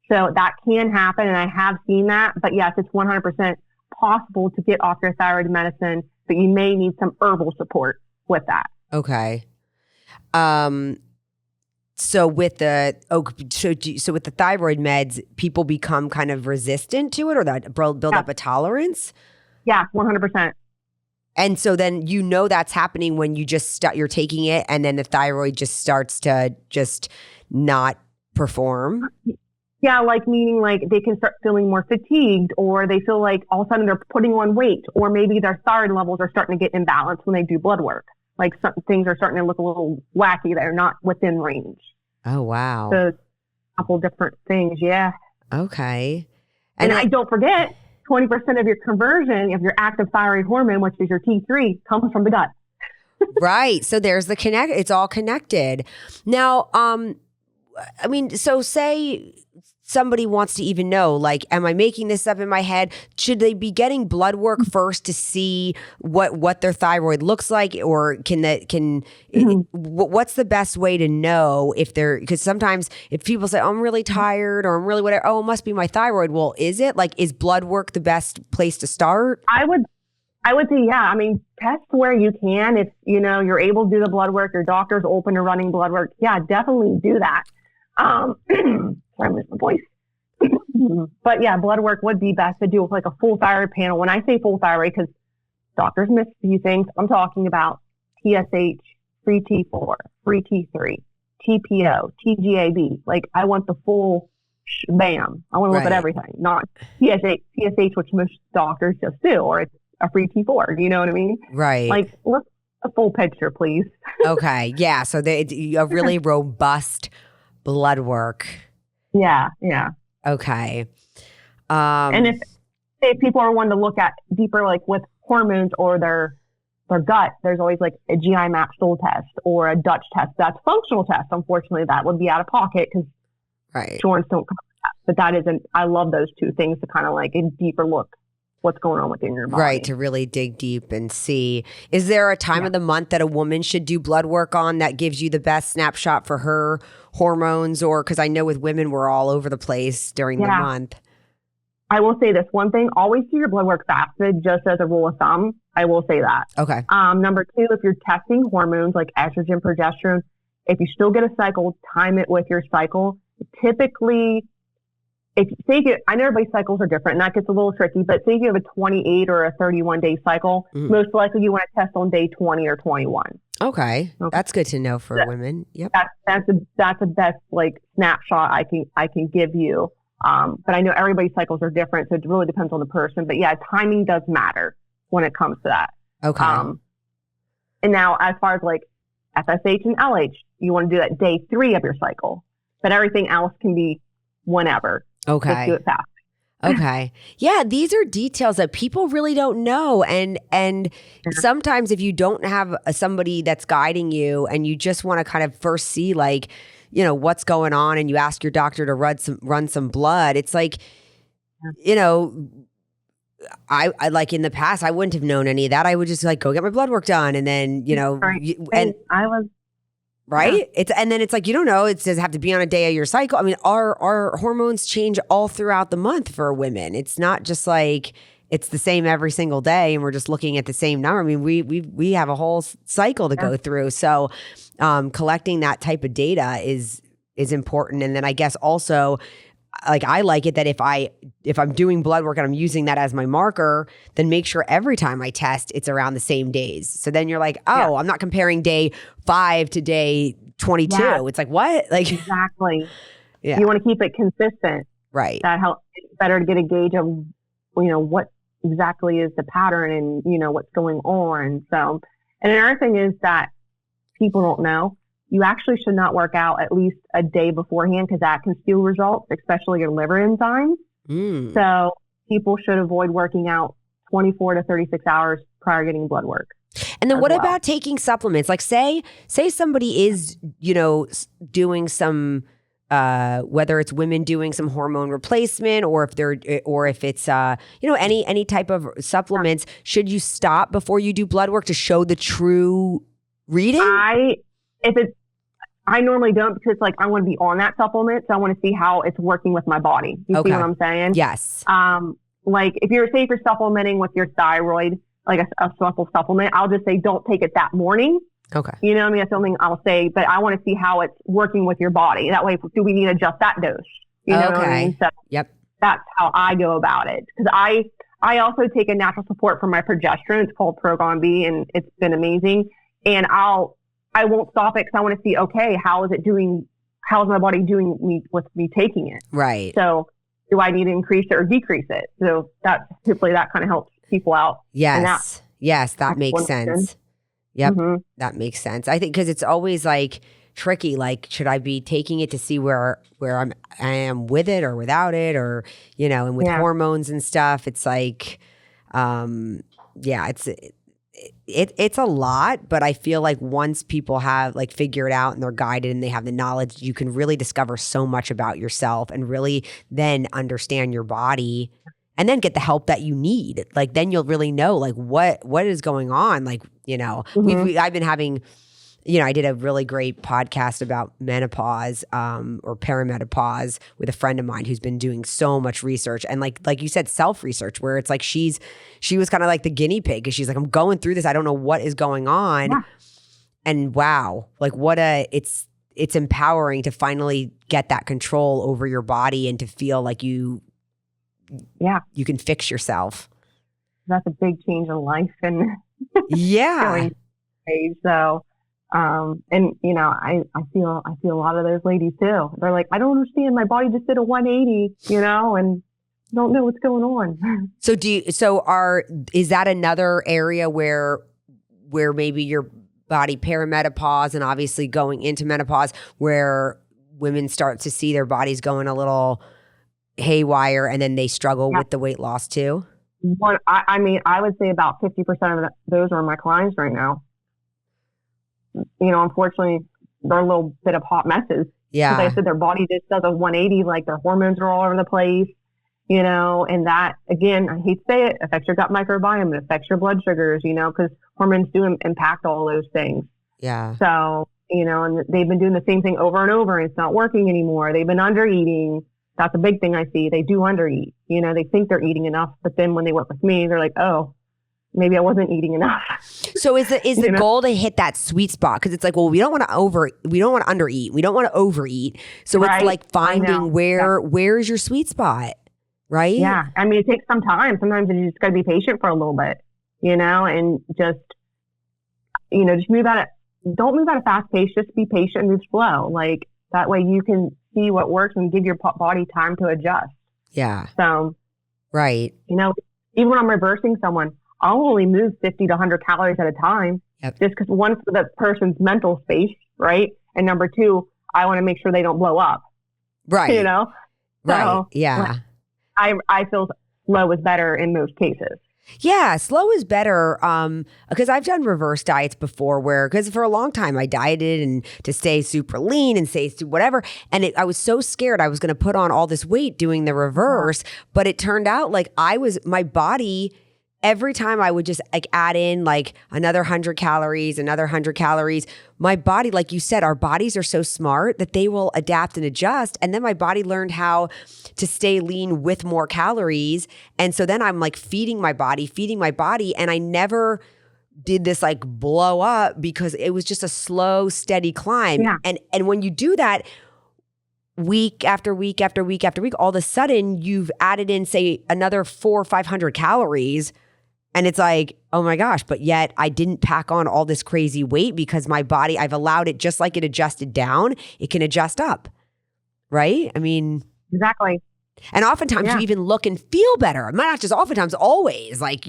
So that can happen, and I have seen that. But yes, it's 100% possible to get off your thyroid medicine, but you may need some herbal support with that. Okay. So with the with the thyroid meds, people become kind of resistant to it, or that build up a tolerance? Yeah, 100%. And so then that's happening when you you're taking it, and then the thyroid just starts to just not perform. Yeah, meaning they can start feeling more fatigued, or they feel like all of a sudden they're putting on weight, or maybe their thyroid levels are starting to get imbalanced when they do blood work. Like some things are starting to look a little wacky that are not within range. Oh, wow. So a couple different things, yeah. Okay. And I don't forget, 20% of your conversion of your active thyroid hormone, which is your T3, comes from the gut. Right. So there's the connect. It's all connected. Now, so say somebody wants to even know, am I making this up in my head? Should they be getting blood work first to see what their thyroid looks like, or what's the best way to know if they're, because sometimes if people say, oh, I'm really tired, or I'm really whatever, oh, it must be my thyroid. Well, is it? Is blood work the best place to start? I would say, yeah. I mean, test where you can. If, you're able to do the blood work, your doctor's open to running blood work. Yeah, definitely do that. Sorry, I missed my voice. But yeah, blood work would be best to do with a full thyroid panel. When I say full thyroid, because doctors miss a few things, I'm talking about TSH, free T4, free T3, TPO, TGAB. I want the full bam. I want to look at everything, not TSH, which most doctors just do, or it's a free T4. You know what I mean? Right. Look a full picture, please. Okay. Yeah. So a really robust blood work. Yeah. Okay. And if people are wanting to look at deeper, with hormones or their gut, there's always a GI map stool test or a Dutch test. That's functional test. Unfortunately, that would be out of pocket because insurance don't cover that. But I love those two things to kind of like a deeper look what's going on within your body. Right, to really dig deep and see. Is there a time of the month that a woman should do blood work on that gives you the best snapshot for her hormones? Or because I know with women, we're all over the place during the month. I will say this one thing, always do your blood work fasted, just as a rule of thumb. I will say that. Okay. Number two, if you're testing hormones like estrogen, progesterone, if you still get a cycle, time it with your cycle. Typically, I know everybody's cycles are different, and that gets a little tricky, but say if you have a 28 or a 31 day cycle, most likely you want to test on day 20 or 21. Okay. That's good to know for women. Yep. That's the best like snapshot I can give you. But I know everybody's cycles are different, so it really depends on the person. But yeah, timing does matter when it comes to that. Okay. And now as far as like FSH and LH, you want to do that day 3 of your cycle, but everything else can be whenever. Okay. Just do it fast. Okay. Yeah, these are details that people really don't know. And sometimes if you don't have somebody that's guiding you and you just want to kind of first see like, you know, what's going on and you ask your doctor to run some blood, it's like, you know, I like in the past, I wouldn't have known any of that. I would just like go get my blood work done. And then, you know, and I was. Right? And then it's like, you don't know, it does have to be on a day of your cycle. I mean, our hormones change all throughout the month for women. It's not just like it's the same every single day and we're just looking at the same number. I mean, we have a whole cycle to go through. So collecting that type of data is important. And then I guess also like I like it that if I'm doing blood work and I'm using that as my marker, then make sure every time I test it's around the same days. So then you're like, oh, I'm not comparing day 5 to day 22. Yeah. It's like what? Like exactly. Yeah. You want to keep it consistent. Right. That helps. It's better to get a gauge of, you know, what exactly is the pattern and, you know, what's going on. So, and another thing is that people don't know. You actually should not work out at least a day beforehand because that can steal results, especially your liver enzymes. So people should avoid working out 24 to 36 hours prior to getting blood work. And then what about taking supplements? Like say somebody is, you know, doing some, whether it's women doing some hormone replacement or if it's, you know, any type of supplements, should you stop before you do blood work to show the true reading? I normally don't because like I want to be on that supplement, so I want to see how it's working with my body. You see what I'm saying? Yes. Like if you're supplementing with your thyroid, like a simple supplement, I'll just say don't take it that morning. Okay. You know what I mean? That's something I'll say, but I want to see how it's working with your body. That way, do we need to adjust that dose? You know what I mean? So that's how I go about it. Because I also take a natural support for my progesterone. It's called Progon B, and it's been amazing. And I won't stop it because I want to see, okay, how is it doing? How is my body doing with me taking it? Right. So do I need to increase it or decrease it? So hopefully that kind of helps people out. Yes. Yes, that makes sense. Yep. Mm-hmm. That makes sense. I think because it's always like tricky, like should I be taking it to see where I am with it or without it, or, you know, and with hormones and stuff, it's like, it's a lot, but I feel like once people have like figure it out and they're guided and they have the knowledge, you can really discover so much about yourself and really then understand your body and then get the help that you need. Like then you'll really know like what is going on. Like, you know, I've been having, you know, I did a really great podcast about menopause or perimenopause with a friend of mine who's been doing so much research and like you said, self-research where it's like she was kind of like the guinea pig because she's like, I'm going through this. I don't know what is going on. Yeah. And wow, like it's empowering to finally get that control over your body and to feel like you can fix yourself. That's a big change in life and so and you know, I feel a lot of those ladies too. They're like, I don't understand. My body just did a 180, you know, and don't know what's going on. So is that another area where maybe your body perimenopause and obviously going into menopause where women start to see their bodies going a little haywire and then they struggle with the weight loss too? I mean, I would say about 50% of those are my clients right now. You know, unfortunately, they're a little bit of hot messes. Yeah. Like I said, their body just does a 180, like their hormones are all over the place, and that, again, I hate to say it, affects your gut microbiome, it affects your blood sugars, because hormones do impact all those things. Yeah. So, and they've been doing the same thing over and over, and it's not working anymore. They've been under eating. That's a big thing I see. They do undereat. They think they're eating enough, but then when they work with me, they're like, oh, maybe I wasn't eating enough. So is the goal to hit that sweet spot? Because it's like, well, we don't want to undereat. We don't want to overeat. So it's like finding where is your sweet spot, right? Yeah. I mean, it takes some time. Sometimes you just got to be patient for a little bit, and just move at it. Don't move at a fast pace. Just be patient and move slow. Like that way you can see what works and give your body time to adjust. Yeah. So, right. Even when I'm reversing someone, I'll only move 50 to 100 calories at a time. Yep. Just because one, for the person's mental space, right? And number two, I want to make sure they don't blow up. Right. Right. So, yeah. I feel slow is better in most cases. Yeah, slow is better because I've done reverse diets before because for a long time I dieted and to stay super lean and stay whatever. And I was so scared I was going to put on all this weight doing the reverse. But it turned out like my body, every time I would just like add in like another 100 calories, my body, like you said, our bodies are so smart that they will adapt and adjust. And then my body learned how to stay lean with more calories. And so then I'm like feeding my body. And I never did this like blow up because it was just a slow, steady climb. Yeah. And when you do that, week after week after week after week, all of a sudden you've added in, say, another 400 or 500 calories. And it's like, oh my gosh, but yet I didn't pack on all this crazy weight because my body, I've allowed it, just like it adjusted down, it can adjust up. Right? I mean. Exactly. And oftentimes you even look and feel better. Not just oftentimes, always. Like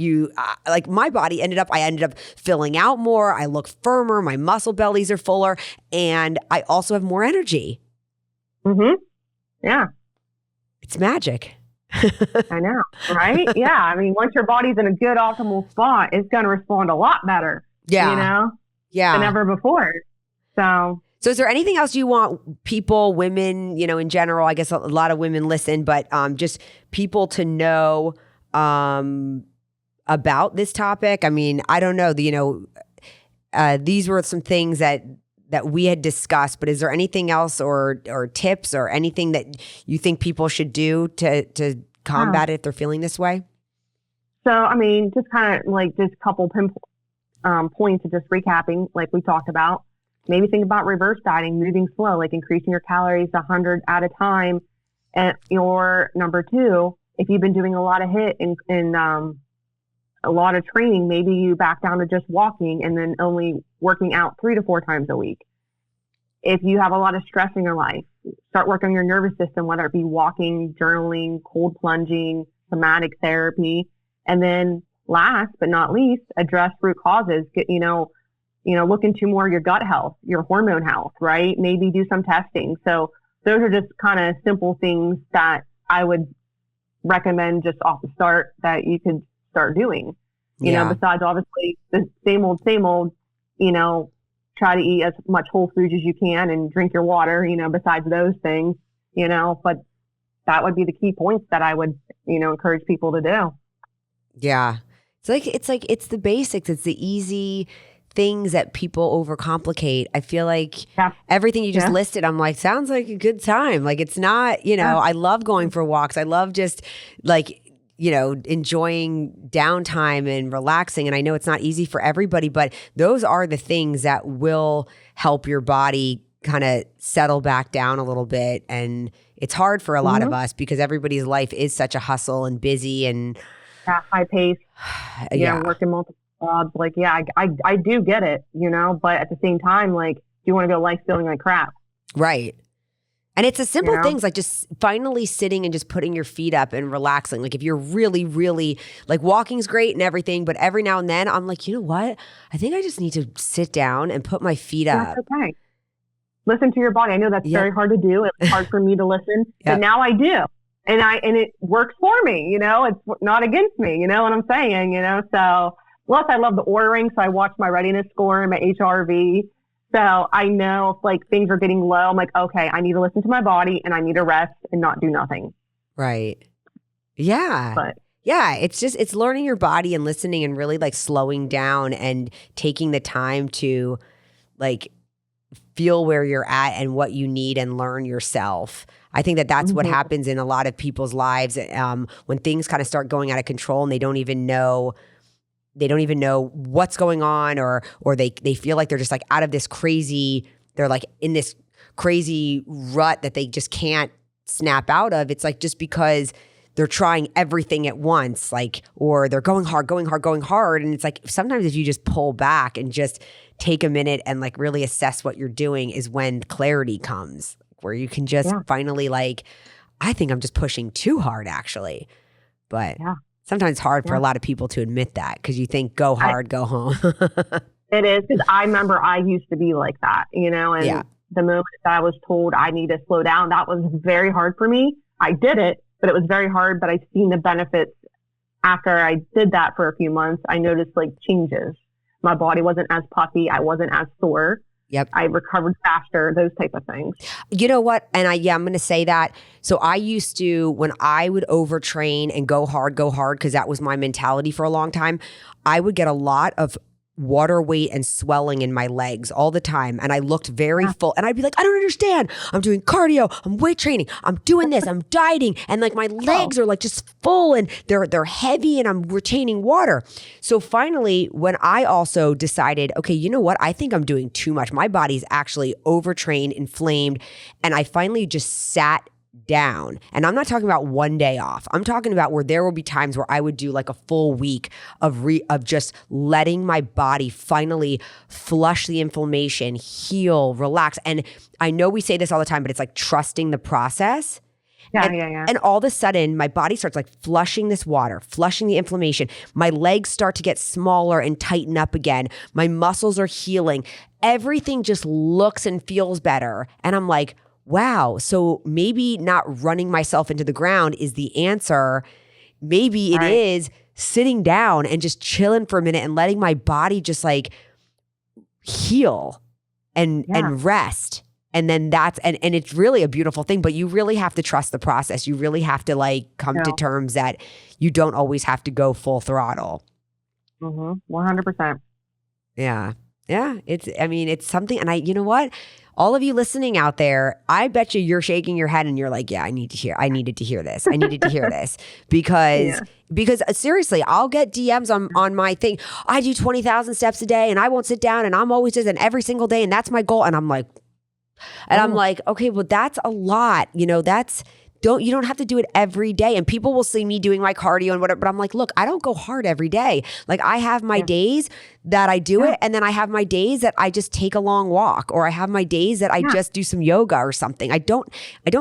like my body I ended up filling out more. I look firmer. My muscle bellies are fuller. And I also have more energy. Mm-hmm. Yeah. It's magic. I know, right? Yeah. I mean, once your body's in a good optimal spot, it's going to respond a lot better. Yeah. Than ever before. So is there anything else you want people, women, in general? I guess a lot of women listen, but just people to know about this topic. I mean, I don't know. These were some things that we had discussed, but is there anything else or tips or anything that you think people should do to combat it if they're feeling this way? So, I mean, just kind of like just a couple points of just recapping, like we talked about. Maybe think about reverse dieting, moving slow, like increasing your calories 100 at a time. And your number two, if you've been doing a lot of HIIT and a lot of training, maybe you back down to just walking and then only working out 3 to 4 times a week. If you have a lot of stress in your life, start working on your nervous system, whether it be walking, journaling, cold plunging, somatic therapy. And then last but not least, address root causes. Look into more of your gut health, your hormone health, right? Maybe do some testing. So those are just kind of simple things that I would recommend just off the start that you could start doing. Besides obviously the same old, try to eat as much whole foods as you can and drink your water, besides those things, but that would be the key points that I would, encourage people to do. Yeah. It's the basics. It's the easy things that people overcomplicate. I feel like everything you just listed, I'm like, sounds like a good time. Like it's not, I love going for walks. I love just like, enjoying downtime and relaxing. And I know it's not easy for everybody, but those are the things that will help your body kind of settle back down a little bit. And it's hard for a lot of us because everybody's life is such a hustle and busy and high pace, working multiple jobs. Like, I do get it, but at the same time, like, do you want to go life feeling like crap? Right. And it's the simple things like just finally sitting and just putting your feet up and relaxing. Like if you're really, really like walking's great and everything, but every now and then I'm like, you know what? I think I just need to sit down and put my feet up. That's okay. Listen to your body. I know that's very hard to do. It's hard for me to listen, but now I do. And it works for me, it's not against me, you know what I'm saying, So plus I love the ordering. So I watch my readiness score and my HRV. So I know if like things are getting low, I'm like, okay, I need to listen to my body and I need to rest and not do nothing. Right. Yeah. But yeah, it's learning your body and listening and really like slowing down and taking the time to like feel where you're at and what you need and learn yourself. I think that that's what happens in a lot of people's lives when things kind of start going out of control and they don't even know what's going on or they feel like they're just like out of this crazy, they're like in this crazy rut that they just can't snap out of. It's like just because they're trying everything at once, like, or they're going hard. And it's like, sometimes if you just pull back and just take a minute and like really assess what you're doing is when clarity comes, where you can just finally like, I think I'm just pushing too hard actually. But sometimes it's hard for a lot of people to admit that because you think go hard, go home. It is, because I remember I used to be like that, you know, and the moment that I was told I need to slow down, that was very hard for me. I did it, but it was very hard. But I've seen the benefits after I did that for a few months. I noticed like changes. My body wasn't as puffy. I wasn't as sore. Yep. I recovered faster, those type of things. You know what? And I'm going to say that. So I used to, when I would overtrain and go hard, because that was my mentality for a long time, I would get a lot of water weight and swelling in my legs all the time. And I looked very full. And I'd be like, I don't understand. I'm doing cardio. I'm weight training. I'm doing this. I'm dieting. And like my legs are like just full and they're heavy and I'm retaining water. So finally, when I also decided, okay, you know what? I think I'm doing too much. My body's actually overtrained, inflamed. And I finally just sat down. And I'm not talking about one day off. I'm talking about where there will be times where I would do like a full week of just letting my body finally flush the inflammation, heal, relax. And I know we say this all the time, but it's like trusting the process. And all of a sudden, my body starts like flushing this water, flushing the inflammation. My legs start to get smaller and tighten up again. My muscles are healing. Everything just looks and feels better. And I'm like, wow, so maybe not running myself into the ground is the answer. Maybe it is sitting down and just chilling for a minute and letting my body just like heal and rest. And then and it's really a beautiful thing, but you really have to trust the process. You really have to like come to terms that you don't always have to go full throttle. 100%. Yeah. Yeah. It's something. And you know what? All of you listening out there, I bet you're shaking your head and you're like, yeah, I needed to hear this. I needed to hear this because seriously, I'll get DMs on my thing. I do 20,000 steps a day and I won't sit down and I'm always just and every single day. And that's my goal. And I'm like, okay, well, that's a lot. You know, you don't have to do it every day. And people will see me doing my cardio and whatever, but I'm like, look, I don't go hard every day. Like I have my days that I do it. And then I have my days that I just take a long walk, or I have my days that I just do some yoga or something. I don't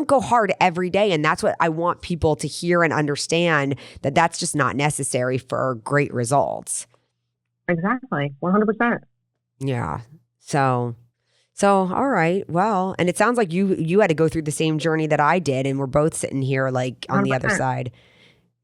go hard every day. And that's what I want people to hear and understand, that that's just not necessary for great results. Exactly. 100%. Yeah. So, all right. Well, and it sounds like you had to go through the same journey that I did, and we're both sitting here like on 100%. The other side.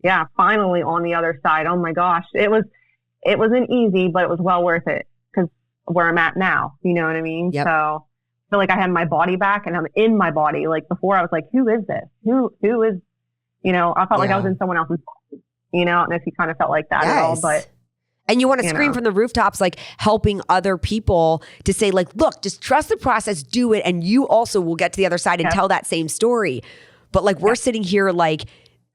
Yeah, finally on the other side. Oh my gosh. It wasn't easy, but it was well worth it because where I'm at now, you know what I mean? Yep. So I feel like I have my body back and I'm in my body. Like before I was like, who is this? Who is, you know, I felt like I was in someone else's body, you know, I don't know if you kind of felt like that at all, but. And you want to scream from the rooftops, like helping other people to say like, look, just trust the process, do it. And you also will get to the other side and tell that same story. But like, we're sitting here like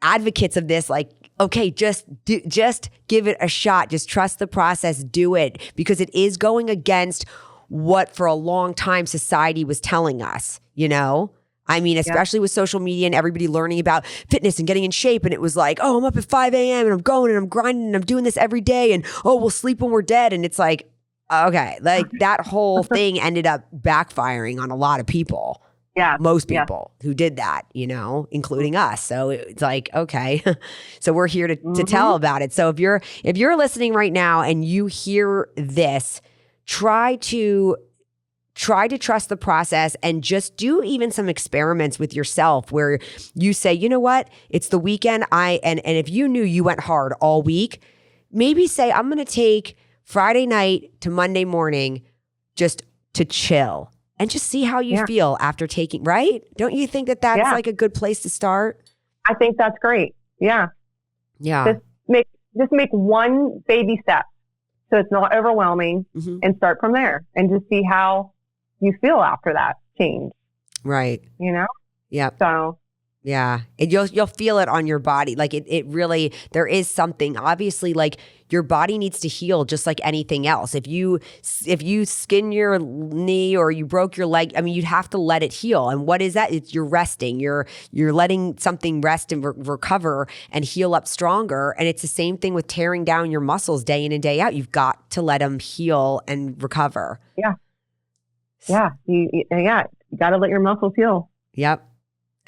advocates of this, like, okay, just give it a shot. Just trust the process, do it, because it is going against what for a long time society was telling us, you know? I mean, especially with social media and everybody learning about fitness and getting in shape. And it was like, oh, I'm up at 5 a.m. and I'm going and I'm grinding and I'm doing this every day. And oh, we'll sleep when we're dead. And it's like, okay, like that whole thing ended up backfiring on a lot of people. Yeah. Most people who did that, you know, including us. So it's like, okay, so we're here to tell about it. So if you're listening right now and you hear this, try to trust the process and just do even some experiments with yourself where you say, you know what, it's the weekend. And if you knew you went hard all week, maybe say, I'm going to take Friday night to Monday morning, just to chill and just see how you feel after taking, right? Don't you think that that's like a good place to start? I think that's great. Yeah. Yeah. Just make one baby step so it's not overwhelming and start from there and just see how you feel after that change. Right. You know? Yep. So yeah. And you'll feel it on your body. Like it really, there is something, obviously, like your body needs to heal just like anything else. If you skin your knee or you broke your leg, I mean, you'd have to let it heal. And what is that? It's you're resting. You're letting something rest and recover and heal up stronger. And it's the same thing with tearing down your muscles day in and day out. You've got to let them heal and recover. Yeah. Yeah. You got to let your muscles heal. Yep.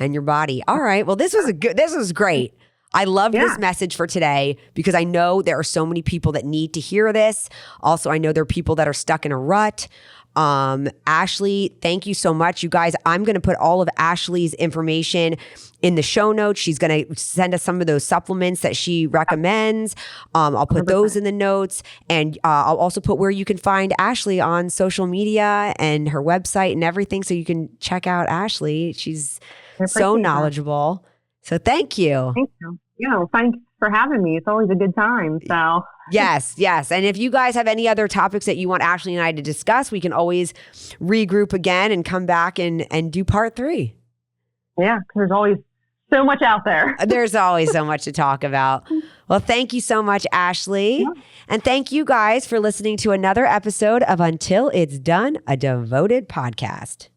And your body. All right. Well, this was great. I love this message for today because I know there are so many people that need to hear this. Also, I know there are people that are stuck in a rut. Ashley, thank you so much. You guys, I'm going to put all of Ashley's information in the show notes. She's going to send us some of those supplements that she recommends. I'll put those in the notes. And I'll also put where you can find Ashley on social media and her website and everything. So you can check out Ashley. She's so knowledgeable. So thank you. Thank you. Thanks for having me. It's always a good time. So yes. And if you guys have any other topics that you want Ashley and I to discuss, we can always regroup again and come back and do part 3. Yeah, there's always so much out there. There's always so much to talk about. Well, thank you so much, Ashley. Yeah. And thank you guys for listening to another episode of Until It's Done, a Devoted podcast.